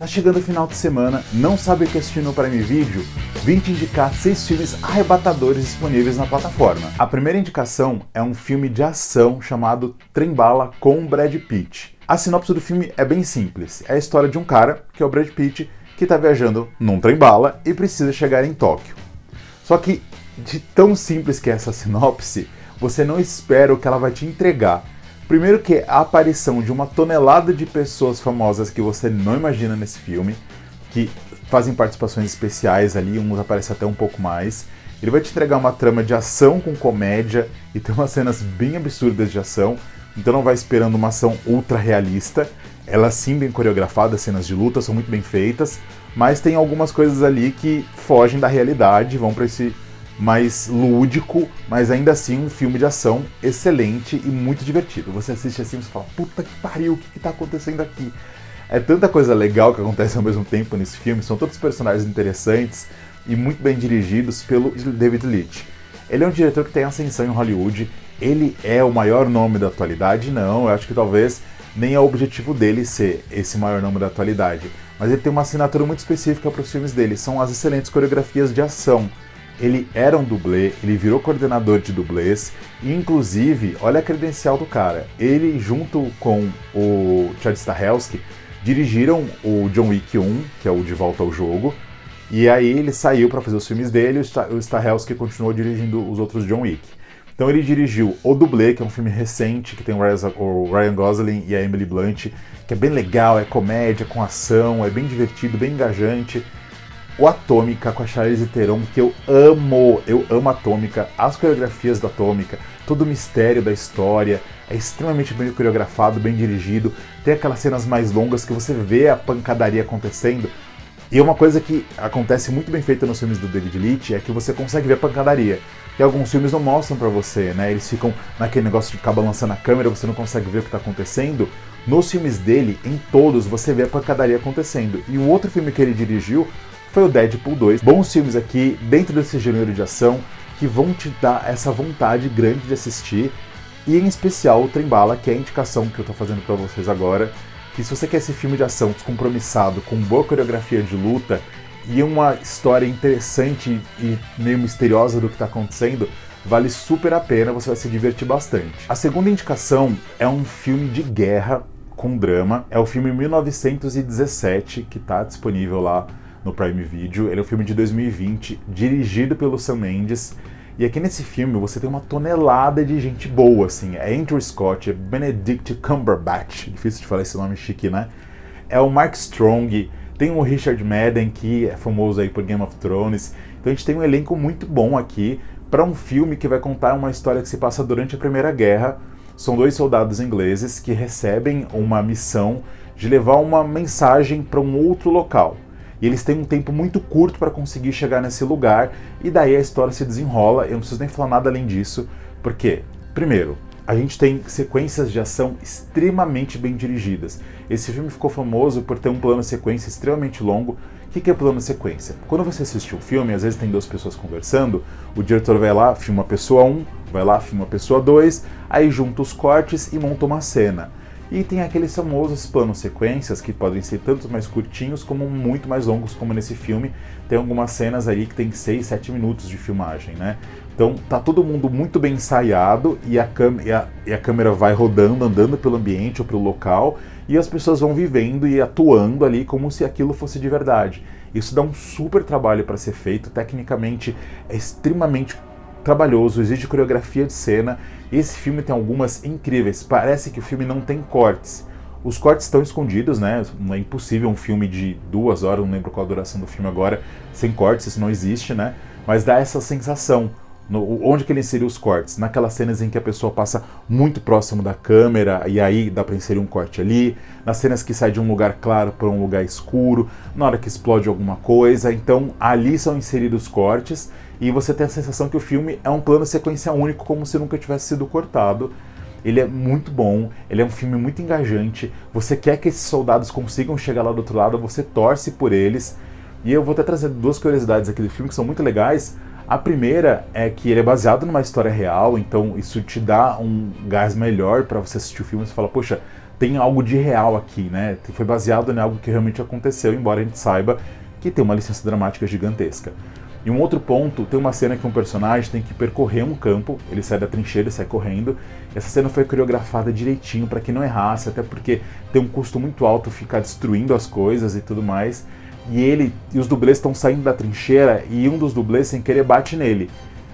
Tá chegando o final de semana, não sabe o que assistir no Prime Video? Vim te indicar 6 filmes arrebatadores disponíveis na plataforma. A primeira indicação é um filme de ação chamado Trem-Bala com Brad Pitt. A sinopse do filme é bem simples, é a história de um cara, que é o Brad Pitt, que tá viajando num trem-bala e precisa chegar em Tóquio. Só que, de tão simples que é essa sinopse, você não espera o que ela vai te entregar. Primeiro que a aparição de uma tonelada de pessoas famosas que você não imagina nesse filme, que fazem participações especiais ali, uns aparecem até um pouco mais. Ele vai te entregar uma trama de ação com comédia e tem umas cenas bem absurdas de ação, então não vai esperando uma ação ultra realista. Elas sim bem coreografadas, cenas de luta são muito bem feitas, mas tem algumas coisas ali que fogem da realidade, vão para esse mais lúdico, mas ainda assim um filme de ação excelente e muito divertido. Você assiste assim e fala, puta que pariu, o que tá acontecendo aqui? É tanta coisa legal que acontece ao mesmo tempo nesse filme, são todos personagens interessantes e muito bem dirigidos pelo David Leitch. Ele é um diretor que tem ascensão em Hollywood, ele é o maior nome da atualidade? Não, eu acho que talvez nem é o objetivo dele ser esse maior nome da atualidade, mas ele tem uma assinatura muito específica para os filmes dele, são as excelentes coreografias de ação. Ele era um dublê, ele virou coordenador de dublês e, inclusive, olha a credencial do cara. Ele, junto com o Chad Stahelski, dirigiram o John Wick 1, que é o De Volta ao Jogo, e aí ele saiu para fazer os filmes dele e o Stahelski continuou dirigindo os outros John Wick. Então ele dirigiu O Dublê, que é um filme recente, que tem o Ryan Gosling e a Emily Blunt, que é bem legal, é comédia, com ação, é bem divertido, bem engajante. O Atômica, com a Charlize Theron, que eu amo Atômica, as coreografias da Atômica, todo o mistério da história, é extremamente bem coreografado, bem dirigido, tem aquelas cenas mais longas que você vê a pancadaria acontecendo, e uma coisa que acontece muito bem feita nos filmes do David Leitch é que você consegue ver a pancadaria, que alguns filmes não mostram pra você, né, eles ficam naquele negócio de ficar balançando a câmera, você não consegue ver o que tá acontecendo. Nos filmes dele, em todos, você vê a pancadaria acontecendo, e o outro filme que ele dirigiu foi o Deadpool 2. Bons filmes aqui, dentro desse gênero de ação, que vão te dar essa vontade grande de assistir, e em especial o Trem-Bala, que é a indicação que eu tô fazendo pra vocês agora, que se você quer esse filme de ação descompromissado, com boa coreografia de luta, e uma história interessante e meio misteriosa do que tá acontecendo, vale super a pena, você vai se divertir bastante. A segunda indicação é um filme de guerra com drama, é o filme 1917, que tá disponível lá no Prime Video. Ele é um filme de 2020, dirigido pelo Sam Mendes, e aqui nesse filme você tem uma tonelada de gente boa, assim, é Andrew Scott, é Benedict Cumberbatch, difícil de falar esse nome chique, né? É o Mark Strong, tem o Richard Madden, que é famoso aí por Game of Thrones, então a gente tem um elenco muito bom aqui, para um filme que vai contar uma história que se passa durante a Primeira Guerra. São dois soldados ingleses que recebem uma missão de levar uma mensagem para um outro local. E eles têm um tempo muito curto para conseguir chegar nesse lugar, e daí a história se desenrola. Eu não preciso nem falar nada além disso, porque, primeiro, a gente tem sequências de ação extremamente bem dirigidas. Esse filme ficou famoso por ter um plano sequência extremamente longo. O que é plano sequência? Quando você assiste um filme, às vezes tem duas pessoas conversando, o diretor vai lá, filma a pessoa 1, vai lá, filma a pessoa 2, aí junta os cortes e monta uma cena. E tem aqueles famosos planos sequências que podem ser tanto mais curtinhos como muito mais longos, como nesse filme. Tem algumas cenas ali que tem 6, 7 minutos de filmagem, né? Então tá todo mundo muito bem ensaiado e a câmera vai rodando, andando pelo ambiente ou pelo local, e as pessoas vão vivendo e atuando ali como se aquilo fosse de verdade. Isso dá um super trabalho para ser feito, tecnicamente é extremamente trabalhoso, exige coreografia de cena, e esse filme tem algumas incríveis. Parece que o filme não tem cortes. Os cortes estão escondidos, né? Não é impossível um filme de 2 horas, não lembro qual a duração do filme agora, sem cortes, isso não existe, né? Mas dá essa sensação. Onde que ele inseriu os cortes? Naquelas cenas em que a pessoa passa muito próximo da câmera, e aí dá para inserir um corte ali, nas cenas que sai de um lugar claro para um lugar escuro, na hora que explode alguma coisa, então ali são inseridos cortes, e você tem a sensação que o filme é um plano sequência único, como se nunca tivesse sido cortado. Ele é muito bom, ele é um filme muito engajante, você quer que esses soldados consigam chegar lá do outro lado, você torce por eles, e eu vou até trazer 2 curiosidades aqui do filme que são muito legais. A primeira é que ele é baseado numa história real, então isso te dá um gás melhor para você assistir o filme, você fala, poxa, tem algo de real aqui, né? Foi baseado em algo que realmente aconteceu, embora a gente saiba que tem uma licença dramática gigantesca. E um outro ponto, tem uma cena que um personagem tem que percorrer um campo, ele sai da trincheira e sai correndo. Essa cena foi coreografada direitinho para que não errasse, até porque tem um custo muito alto ficar destruindo as coisas e tudo mais. E os dublês estão saindo da trincheira e um dos dublês sem querer bate nele.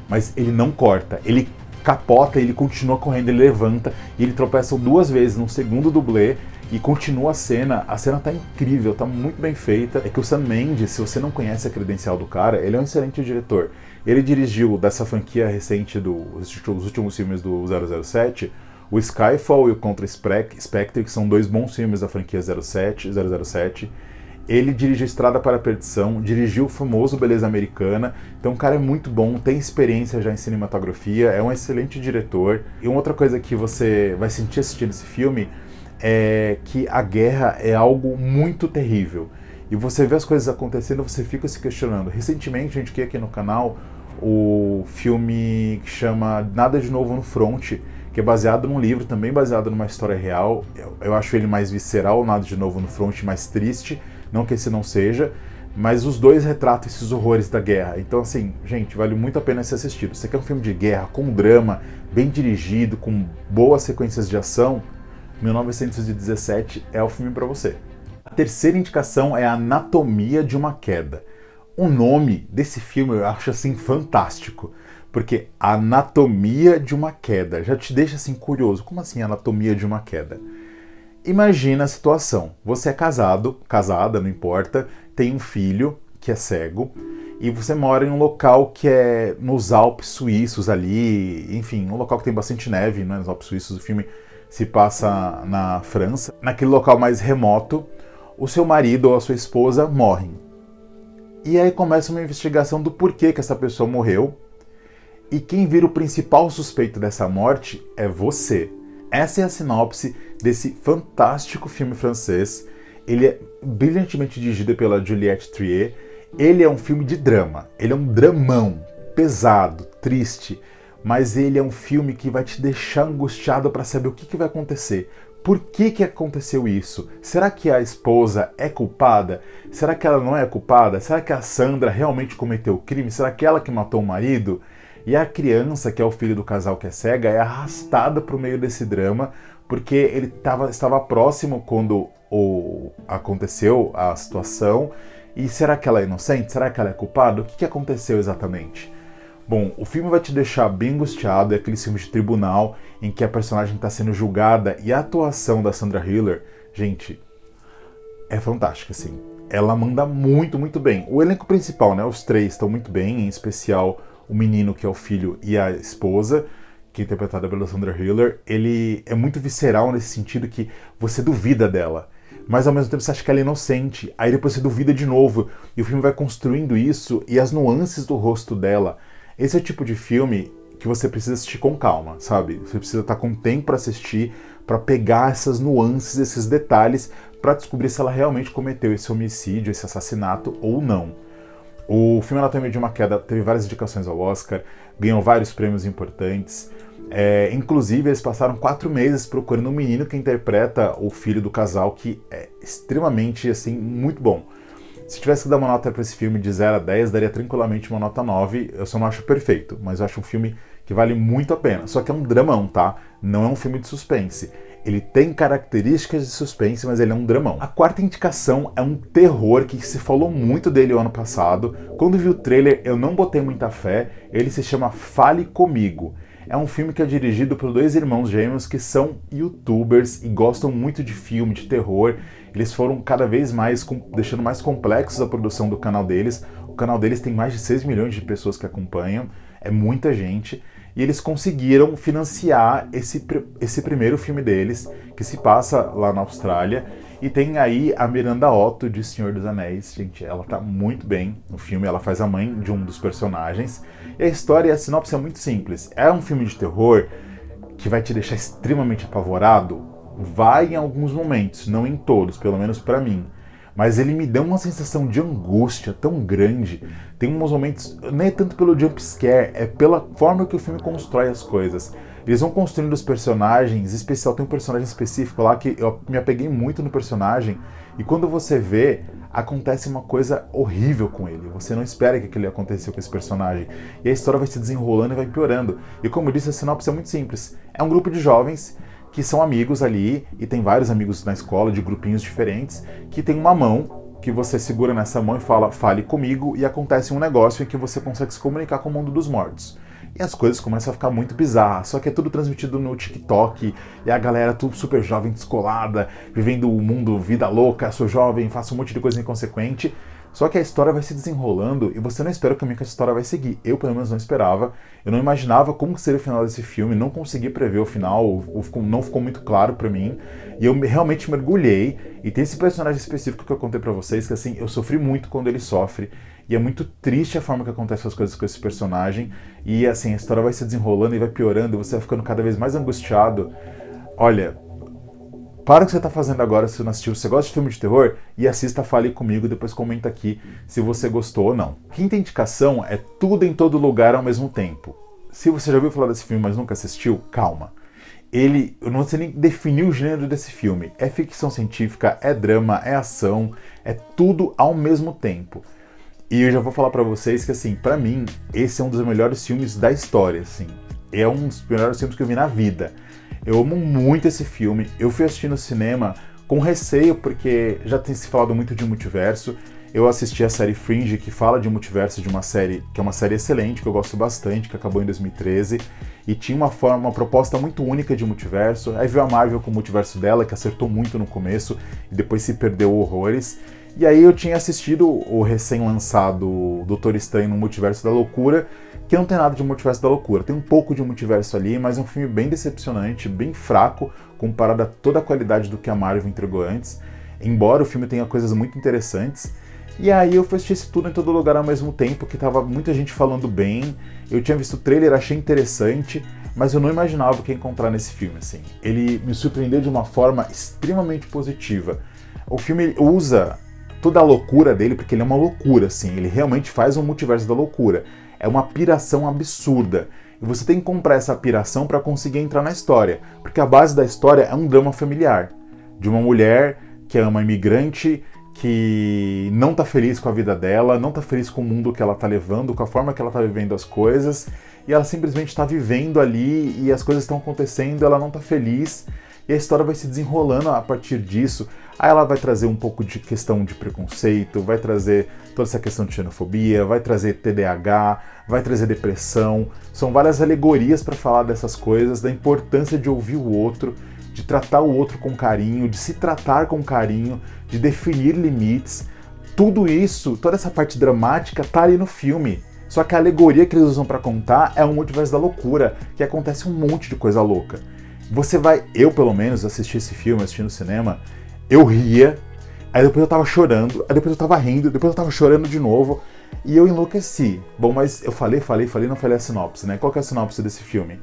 Mas ele não corta, ele capota, ele continua correndo, ele levanta e ele tropeça 2 vezes no segundo dublê e continua a cena tá incrível, tá muito bem feita. É que o Sam Mendes, se você não conhece a credencial do cara, ele é um excelente diretor. Ele dirigiu dessa franquia recente dos últimos filmes do 007, o Skyfall e o Contra Spectre, que são 2 bons filmes da franquia 007. Ele dirigiu Estrada para a Perdição, dirigiu o famoso Beleza Americana, então o cara é muito bom, tem experiência já em cinematografia, é um excelente diretor. E uma outra coisa que você vai sentir assistindo esse filme é que a guerra é algo muito terrível. E você vê as coisas acontecendo, você fica se questionando. Recentemente a gente aqui no canal o filme que chama Nada de Novo no Front, que é baseado num livro, também baseado numa história real. Eu acho ele mais visceral, Nada de Novo no Front, mais triste. Não que esse não seja, mas os dois retratam esses horrores da guerra. Então, assim, gente, vale muito a pena ser assistido. Você quer um filme de guerra, com drama, bem dirigido, com boas sequências de ação, 1917 é o filme para você. A terceira indicação é Anatomia de uma Queda. O nome desse filme eu acho, assim, fantástico. Porque Anatomia de uma Queda já te deixa, assim, curioso. Como assim Anatomia de uma Queda? Imagina a situação, você é casado, casada, não importa, tem um filho que é cego e você mora em um local que é nos Alpes suíços ali, enfim, um local que tem bastante neve, né, nos Alpes suíços. O filme se passa na França. Naquele local mais remoto, o seu marido ou a sua esposa morrem. E aí começa uma investigação do porquê que essa pessoa morreu, e quem vira o principal suspeito dessa morte é você. Essa é a sinopse desse fantástico filme francês. Ele é brilhantemente dirigido pela Juliette Trier. Ele é um filme de drama. Ele é um dramão, pesado, triste, mas ele é um filme que vai te deixar angustiado para saber o que vai acontecer. Por que aconteceu isso? Será que a esposa é culpada? Será que ela não é culpada? Será que a Sandra realmente cometeu o crime? Será que ela que matou o marido? E a criança, que é o filho do casal que é cega, é arrastada para o meio desse drama, porque ele estava próximo quando aconteceu a situação. E será que ela é inocente? Será que ela é culpada? O que aconteceu exatamente? Bom, o filme vai te deixar bem angustiado. É aquele filme de tribunal em que a personagem está sendo julgada, e a atuação da Sandra Hüller, gente, é fantástica, assim. Ela manda muito, muito bem. O elenco principal, né, os 3 estão muito bem, em especial o menino, que é o filho, e a esposa, que é interpretada pela Sandra Hüller. Ele é muito visceral nesse sentido que você duvida dela, mas ao mesmo tempo você acha que ela é inocente, aí depois você duvida de novo, e o filme vai construindo isso e as nuances do rosto dela. Esse é o tipo de filme que você precisa assistir com calma, sabe? Você precisa estar com tempo para assistir, para pegar essas nuances, esses detalhes, para descobrir se ela realmente cometeu esse homicídio, esse assassinato ou não. O filme Anatomia de uma Queda teve várias indicações ao Oscar, ganhou vários prêmios importantes. Inclusive, eles passaram 4 meses procurando um menino que interpreta o filho do casal, que é extremamente, assim, muito bom. Se tivesse que dar uma nota para esse filme de 0 a 10, daria tranquilamente uma nota 9. Eu só não acho perfeito, mas eu acho um filme que vale muito a pena. Só que é um dramão, tá? Não é um filme de suspense. Ele tem características de suspense, mas ele é um dramão. A quarta indicação é um terror que se falou muito dele o ano passado. Quando vi o trailer, eu não botei muita fé. Ele se chama Fale Comigo. É um filme que é dirigido por 2 irmãos gêmeos que são youtubers e gostam muito de filme, de terror. Eles foram cada vez mais deixando mais complexos a produção do canal deles. O canal deles tem mais de 6 milhões de pessoas que acompanham. É muita gente. E eles conseguiram financiar esse primeiro filme deles, que se passa lá na Austrália. E tem aí a Miranda Otto, de Senhor dos Anéis. Gente, ela tá muito bem no filme. Ela faz a mãe de um dos personagens. E a história, a sinopse é muito simples. É um filme de terror que vai te deixar extremamente apavorado. Vai em alguns momentos, não em todos, pelo menos pra mim. Mas ele me deu uma sensação de angústia tão grande. Tem uns momentos, nem é tanto pelo jump scare, é pela forma que o filme constrói as coisas. Eles vão construindo os personagens, em especial tem um personagem específico lá que eu me apeguei muito no personagem, e quando você vê, acontece uma coisa horrível com ele. Você não espera que aquilo aconteceu com esse personagem. E a história vai se desenrolando e vai piorando. E como eu disse, a sinopse é muito simples. É um grupo de jovens que são amigos ali, e tem vários amigos na escola, de grupinhos diferentes, que tem uma mão que você segura nessa mão e fala, fale comigo, e acontece um negócio em que você consegue se comunicar com o mundo dos mortos. E as coisas começam a ficar muito bizarras, só que é tudo transmitido no TikTok, e a galera tudo super jovem, descolada, vivendo o mundo, vida louca, sou jovem, faço um monte de coisa inconsequente. Só que a história vai se desenrolando e você não espera o caminho que essa história vai seguir. Eu, pelo menos, não esperava. Eu não imaginava como seria o final desse filme, não consegui prever o final, não ficou muito claro pra mim. E eu realmente mergulhei. E tem esse personagem específico que eu contei pra vocês, que assim, eu sofri muito quando ele sofre. E é muito triste a forma que acontecem as coisas com esse personagem. E assim, a história vai se desenrolando e vai piorando, e você vai ficando cada vez mais angustiado. Olha, para o que você está fazendo agora, se você não assistiu, se você gosta de filme de terror, e assista Fale Comigo, depois comenta aqui se você gostou ou não. Quinta indicação é Tudo em Todo Lugar ao Mesmo Tempo. Se você já ouviu falar desse filme, mas nunca assistiu, calma. Eu não sei nem definir o gênero desse filme. É ficção científica, é drama, é ação, é tudo ao mesmo tempo. E eu já vou falar pra vocês que, assim, pra mim, esse é um dos melhores filmes da história, assim. É um dos melhores filmes que eu vi na vida. Eu amo muito esse filme. Eu fui assistir no cinema com receio, porque já tem se falado muito de multiverso. Eu assisti a série Fringe, que fala de multiverso, de uma série que é uma série excelente, que eu gosto bastante, que acabou em 2013. E tinha uma proposta muito única de multiverso. Aí veio a Marvel com o multiverso dela, que acertou muito no começo, e depois se perdeu horrores. E aí eu tinha assistido o recém-lançado Doutor Estranho no Multiverso da Loucura, que não tem nada de Multiverso da Loucura. Tem um pouco de multiverso ali, mas é um filme bem decepcionante, bem fraco, comparado a toda a qualidade do que a Marvel entregou antes, embora o filme tenha coisas muito interessantes. E aí eu fui assistir esse Tudo em Todo Lugar ao mesmo tempo, que tava muita gente falando bem, eu tinha visto o trailer, achei interessante, mas eu não imaginava o que ia encontrar nesse filme, assim. Ele me surpreendeu de uma forma extremamente positiva. O filme usa toda a loucura dele, porque ele é uma loucura, assim, ele realmente faz um multiverso da loucura. É uma piração absurda. E você tem que comprar essa piração para conseguir entrar na história, porque a base da história é um drama familiar, de uma mulher que é uma imigrante, que não tá feliz com a vida dela, não tá feliz com o mundo que ela tá levando, com a forma que ela tá vivendo as coisas, e ela simplesmente tá vivendo ali, e as coisas estão acontecendo, ela não tá feliz, e a história vai se desenrolando a partir disso. Aí ela vai trazer um pouco de questão de preconceito, vai trazer toda essa questão de xenofobia, vai trazer TDAH, vai trazer depressão. São várias alegorias para falar dessas coisas, da importância de ouvir o outro, de tratar o outro com carinho, de se tratar com carinho, de definir limites. Tudo isso, toda essa parte dramática tá ali no filme. Só que a alegoria que eles usam para contar é um multiverso da loucura, que acontece um monte de coisa louca. Eu pelo menos, assisti esse filme, assisti no cinema, eu ria, aí depois eu tava chorando, aí depois eu tava rindo, depois eu tava chorando de novo, e eu enlouqueci. Bom, mas eu falei, não falei a sinopse, né? Qual que é a sinopse desse filme?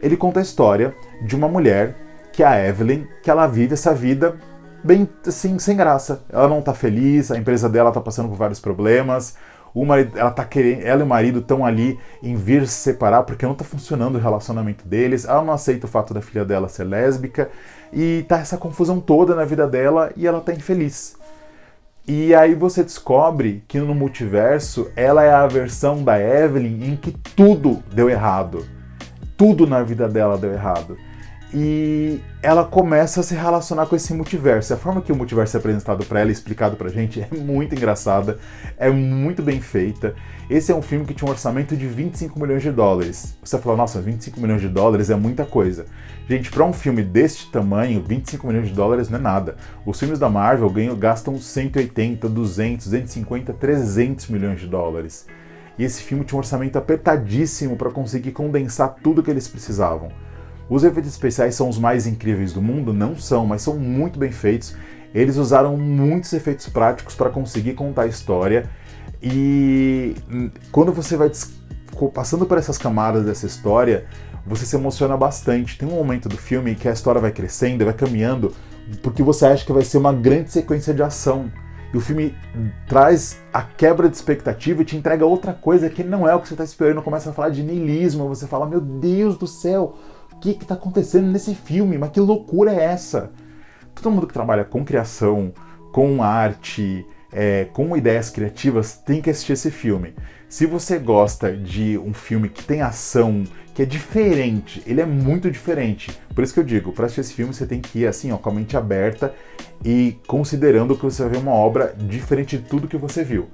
Ele conta a história de uma mulher, que é a Evelyn, que ela vive essa vida bem, assim, sem graça. Ela não tá feliz, a empresa dela tá passando por vários problemas, ela e o marido estão ali em vir se separar porque não tá funcionando o relacionamento deles, ela não aceita o fato da filha dela ser lésbica, e tá essa confusão toda na vida dela e ela tá infeliz. E aí você descobre que no multiverso ela é a versão da Evelyn em que tudo deu errado. Tudo na vida dela deu errado. E ela começa a se relacionar com esse multiverso. A forma que o multiverso é apresentado pra ela e explicado pra gente é muito engraçada, é muito bem feita. Esse é um filme que tinha um orçamento de 25 milhões de dólares. Você fala, nossa, 25 milhões de dólares é muita coisa. Gente, pra um filme deste tamanho, 25 milhões de dólares não é nada. Os filmes da Marvel gastam 180, 200, 250, 300 milhões de dólares. E esse filme tinha um orçamento apertadíssimo para conseguir condensar tudo que eles precisavam. Os efeitos especiais são os mais incríveis do mundo? Não são, mas são muito bem feitos. Eles usaram muitos efeitos práticos para conseguir contar a história. E quando você vai passando por essas camadas dessa história, você se emociona bastante. Tem um momento do filme que a história vai crescendo, vai caminhando, porque você acha que vai ser uma grande sequência de ação. E o filme traz a quebra de expectativa e te entrega outra coisa que não é o que você está esperando. Começa a falar de niilismo, você fala, meu Deus do céu, que tá acontecendo nesse filme? Mas que loucura é essa? Todo mundo que trabalha com criação, com arte, com ideias criativas, tem que assistir esse filme. Se você gosta de um filme que tem ação, que é diferente, ele é muito diferente. Por isso que eu digo, para assistir esse filme você tem que ir assim, ó, com a mente aberta e considerando que você vai ver uma obra diferente de tudo que você viu.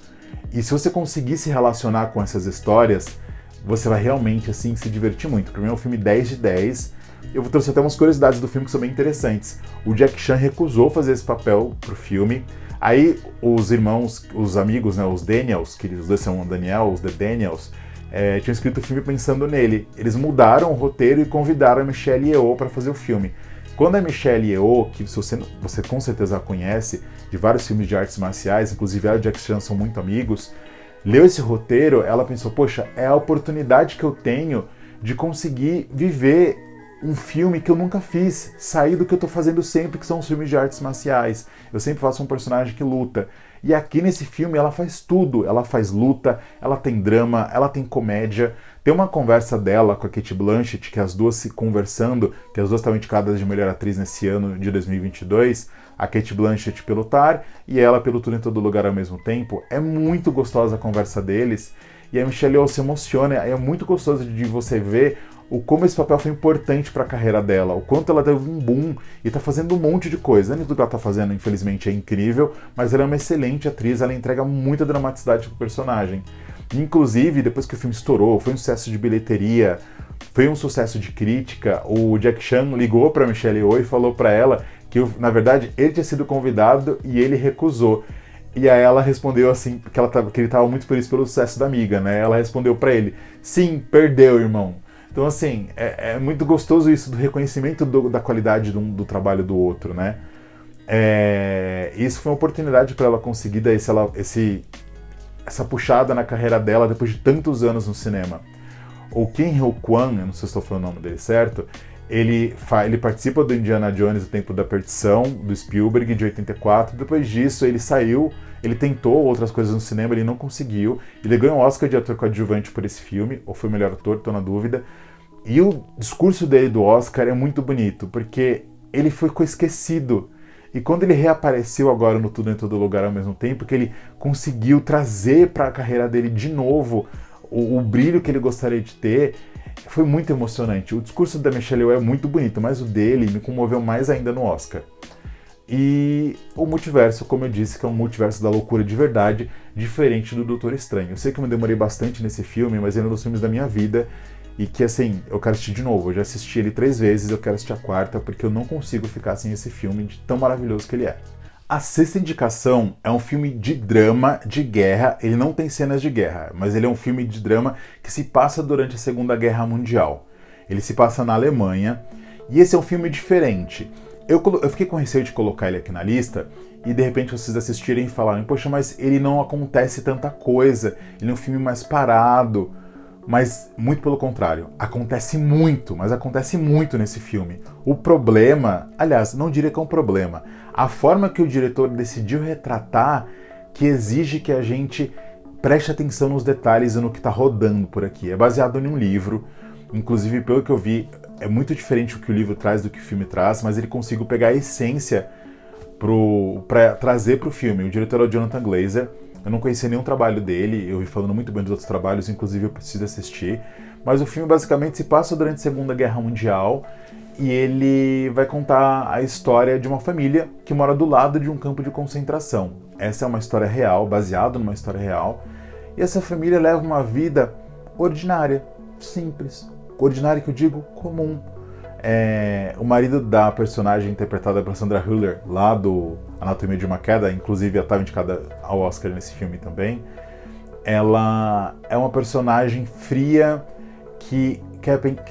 E se você conseguir se relacionar com essas histórias, você vai realmente assim se divertir muito. Para mim é um filme 10 de 10. Eu trouxe até umas curiosidades do filme que são bem interessantes. O Jack Chan recusou fazer esse papel pro filme. Aí os irmãos, os amigos, né, os Daniels, que os dois são Daniel, os The Daniels, tinham escrito o filme pensando nele. Eles mudaram o roteiro e convidaram a Michelle Yeoh para fazer o filme. Quando a Michelle Yeoh, que você com certeza a conhece, de vários filmes de artes marciais, inclusive ela e o Jack Chan são muito amigos, leu esse roteiro, ela pensou, poxa, é a oportunidade que eu tenho de conseguir viver um filme que eu nunca fiz, sair do que eu tô fazendo sempre, que são os filmes de artes marciais. Eu sempre faço um personagem que luta. E aqui nesse filme ela faz tudo. Ela faz luta, ela tem drama, ela tem comédia. Tem uma conversa dela com a Cate Blanchett, que as duas se conversando, que as duas estavam indicadas de melhor atriz nesse ano de 2022. A Cate Blanchett pelo Tar e ela pelo Tudo em Todo Lugar ao mesmo tempo. É muito gostosa a conversa deles. E a Michelle Yeoh se emociona. É muito gostoso de você ver o como esse papel foi importante para a carreira dela, o quanto ela teve um boom e tá fazendo um monte de coisa. Tudo que ela tá fazendo, infelizmente, é incrível, mas ela é uma excelente atriz, ela entrega muita dramaticidade pro personagem. Inclusive, depois que o filme estourou, foi um sucesso de bilheteria, foi um sucesso de crítica, o Jack Chan ligou para Michelle Yeoh e falou para ela que, na verdade, ele tinha sido convidado e ele recusou. E aí ela respondeu assim, que ele estava muito feliz pelo sucesso da amiga, né? Ela respondeu para ele, sim, perdeu, irmão. Então, assim, é muito gostoso isso do reconhecimento da qualidade do trabalho do outro, né? Isso foi uma oportunidade para ela conseguir dar essa puxada na carreira dela depois de tantos anos no cinema. O Ken Ho-kwan, eu não sei se estou falando o nome dele certo, ele participa do Indiana Jones, O Templo da Perdição, do Spielberg, de 84. Depois disso, ele saiu, ele tentou outras coisas no cinema, ele não conseguiu. Ele ganhou um Oscar de ator coadjuvante por esse filme, ou foi melhor ator, estou na dúvida. E o discurso dele do Oscar é muito bonito, porque ele ficou esquecido. E quando ele reapareceu agora no Tudo em Todo Lugar ao mesmo tempo, que ele conseguiu trazer para a carreira dele de novo o brilho que ele gostaria de ter, foi muito emocionante. O discurso da Michelle Yeoh é muito bonito, mas o dele me comoveu mais ainda no Oscar. E o multiverso, como eu disse, que é um multiverso da loucura de verdade, diferente do Doutor Estranho. Eu sei que eu me demorei bastante nesse filme, mas ele é um dos filmes da minha vida e que, assim, eu quero assistir de novo. Eu já assisti ele 3 vezes, eu quero assistir a 4ª, porque eu não consigo ficar sem esse filme de tão maravilhoso que ele é. A 6ª indicação é um filme de drama, de guerra. Ele não tem cenas de guerra, mas ele é um filme de drama que se passa durante a Segunda Guerra Mundial. Ele se passa na Alemanha e esse é um filme diferente. Eu fiquei com receio de colocar ele aqui na lista e de repente vocês assistirem e falarem, poxa, mas ele não acontece tanta coisa, ele é um filme mais parado. Mas muito pelo contrário, acontece muito, mas acontece muito nesse filme. O problema, aliás, não diria que é um problema, a forma que o diretor decidiu retratar que exige que a gente preste atenção nos detalhes e no que está rodando por aqui. É baseado em um livro, inclusive pelo que eu vi, é muito diferente o que o livro traz do que o filme traz, mas ele conseguiu pegar a essência para trazer para o filme. O diretor é o Jonathan Glazer. Eu não conhecia nenhum trabalho dele, eu vi falando muito bem dos outros trabalhos, inclusive eu preciso assistir. Mas o filme basicamente se passa durante a Segunda Guerra Mundial e ele vai contar a história de uma família que mora do lado de um campo de concentração. Essa é uma história real, baseada numa história real. E essa família leva uma vida ordinária, simples. Ordinária que eu digo, comum. O marido da personagem interpretada por Sandra Hüller, lá do Anatomia de uma Queda, inclusive ela estava indicada ao Oscar nesse filme também, ela é uma personagem fria que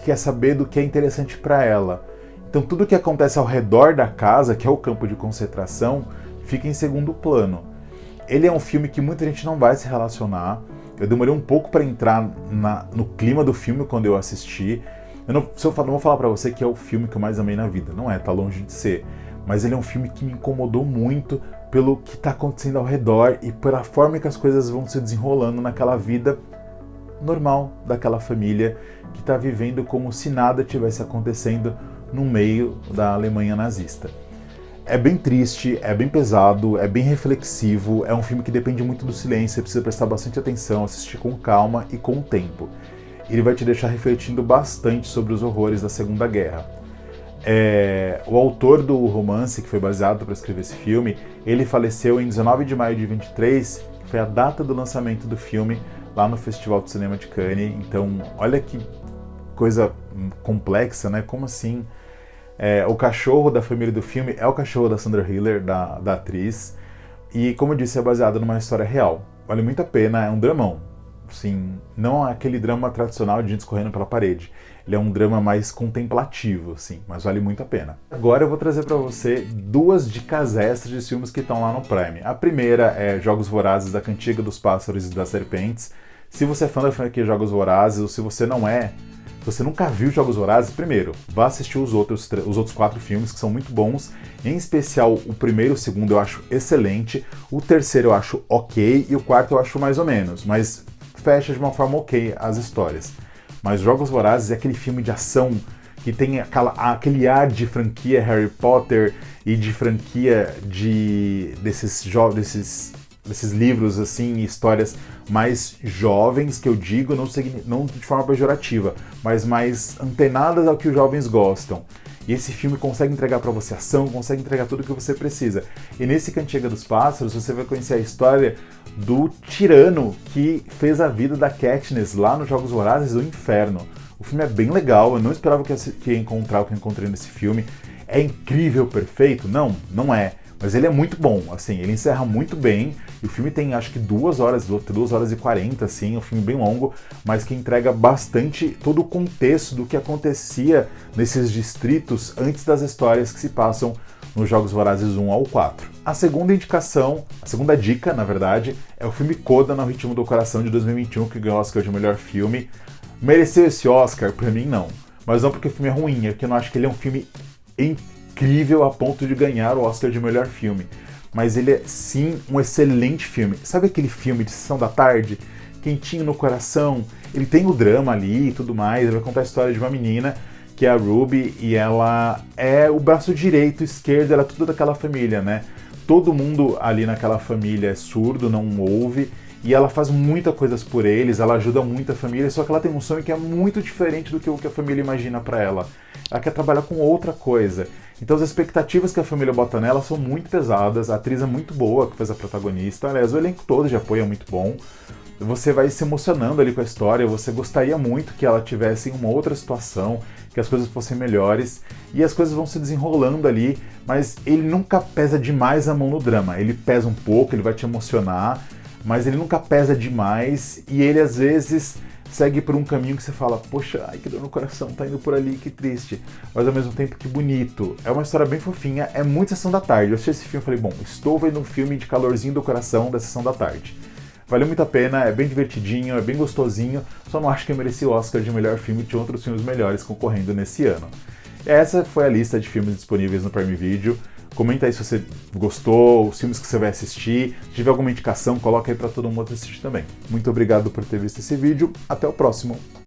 quer saber do que é interessante para ela. Então tudo que acontece ao redor da casa, que é o campo de concentração, fica em segundo plano. Ele é um filme que muita gente não vai se relacionar. Eu demorei um pouco para entrar no clima do filme quando eu assisti. Eu não vou falar pra você que é o filme que eu mais amei na vida, não é, tá longe de ser. Mas ele é um filme que me incomodou muito pelo que tá acontecendo ao redor e pela forma que as coisas vão se desenrolando naquela vida normal daquela família que está vivendo como se nada tivesse acontecendo no meio da Alemanha nazista. É bem triste, é bem pesado, é bem reflexivo, é um filme que depende muito do silêncio, você precisa prestar bastante atenção, assistir com calma e com o tempo. Ele vai te deixar refletindo bastante sobre os horrores da Segunda Guerra. O autor do romance que foi baseado para escrever esse filme, ele faleceu em 19 de maio de 23, que foi a data do lançamento do filme lá no Festival de Cinema de Cannes. Então, olha que coisa complexa, né? Como assim? O cachorro da família do filme é o cachorro da Sandra Hüller, da atriz, e como eu disse, é baseado numa história real. Vale muito a pena, é um dramão. Assim, não é aquele drama tradicional de gente correndo pela parede. Ele é um drama mais contemplativo, assim, mas vale muito a pena. Agora eu vou trazer para você 2 dicas extras de filmes que estão lá no Prime. A primeira é Jogos Vorazes, da Cantiga dos Pássaros e das Serpentes. Se você é fã da franquia Jogos Vorazes, ou se você não é, se você nunca viu Jogos Vorazes, primeiro, vá assistir os outros 4 filmes, que são muito bons. Em especial, o primeiro e o segundo eu acho excelente, o terceiro eu acho ok, e o quarto eu acho mais ou menos, mas fecha de uma forma ok as histórias. Mas Jogos Vorazes é aquele filme de ação que tem aquele ar de franquia Harry Potter e de franquia desses livros, assim, histórias mais jovens, que eu digo, não de forma pejorativa, mas mais antenadas ao que os jovens gostam. E esse filme consegue entregar para você ação, consegue entregar tudo o que você precisa. E nesse Cantiga dos Pássaros, você vai conhecer a história do tirano que fez a vida da Katniss lá nos Jogos Vorazes do Inferno. O filme é bem legal, eu não esperava que ia encontrar o que eu encontrei nesse filme. É incrível, perfeito? Não, não é. Mas ele é muito bom, assim, ele encerra muito bem, e o filme tem acho que 2 horas e 40, assim, é um filme bem longo, mas que entrega bastante todo o contexto do que acontecia nesses distritos antes das histórias que se passam nos Jogos Vorazes 1 ao 4. A segunda dica, na verdade, é o filme Coda no Ritmo do Coração de 2021, que ganhou o Oscar de melhor filme. Mereceu esse Oscar? Pra mim, não. Mas não porque o filme é ruim, é porque eu não acho que ele é um filme incrível a ponto de ganhar o Oscar de melhor filme. Mas ele é, sim, um excelente filme. Sabe aquele filme de sessão da tarde? Quentinho no coração? Ele tem o drama ali e tudo mais. Ele vai contar a história de uma menina, que é a Ruby, e ela é o braço direito, esquerdo, ela é tudo daquela família, né? Todo mundo ali naquela família é surdo, não ouve, e ela faz muitas coisas por eles, ela ajuda muito a família, só que ela tem um sonho que é muito diferente do que o que a família imagina pra ela. Ela quer trabalhar com outra coisa. Então as expectativas que a família bota nela são muito pesadas, a atriz é muito boa, que faz a protagonista, aliás, o elenco todo de apoio é muito bom. Você vai se emocionando ali com a história, você gostaria muito que ela tivesse em uma outra situação, que as coisas fossem melhores, e as coisas vão se desenrolando ali, mas ele nunca pesa demais a mão no drama. Ele pesa um pouco, ele vai te emocionar, mas ele nunca pesa demais, e ele às vezes segue por um caminho que você fala, poxa, ai que dor no coração, tá indo por ali, que triste, mas ao mesmo tempo que bonito. É uma história bem fofinha, é muito Sessão da Tarde. Eu assisti esse filme e falei, bom, estou vendo um filme de calorzinho do coração da Sessão da Tarde. Valeu muito a pena, é bem divertidinho, é bem gostosinho, só não acho que eu mereci o Oscar de melhor filme, tinha outros filmes melhores concorrendo nesse ano. Essa foi a lista de filmes disponíveis no Prime Video. Comenta aí se você gostou, os filmes que você vai assistir. Se tiver alguma indicação, coloca aí para todo mundo assistir também. Muito obrigado por ter visto esse vídeo. Até o próximo.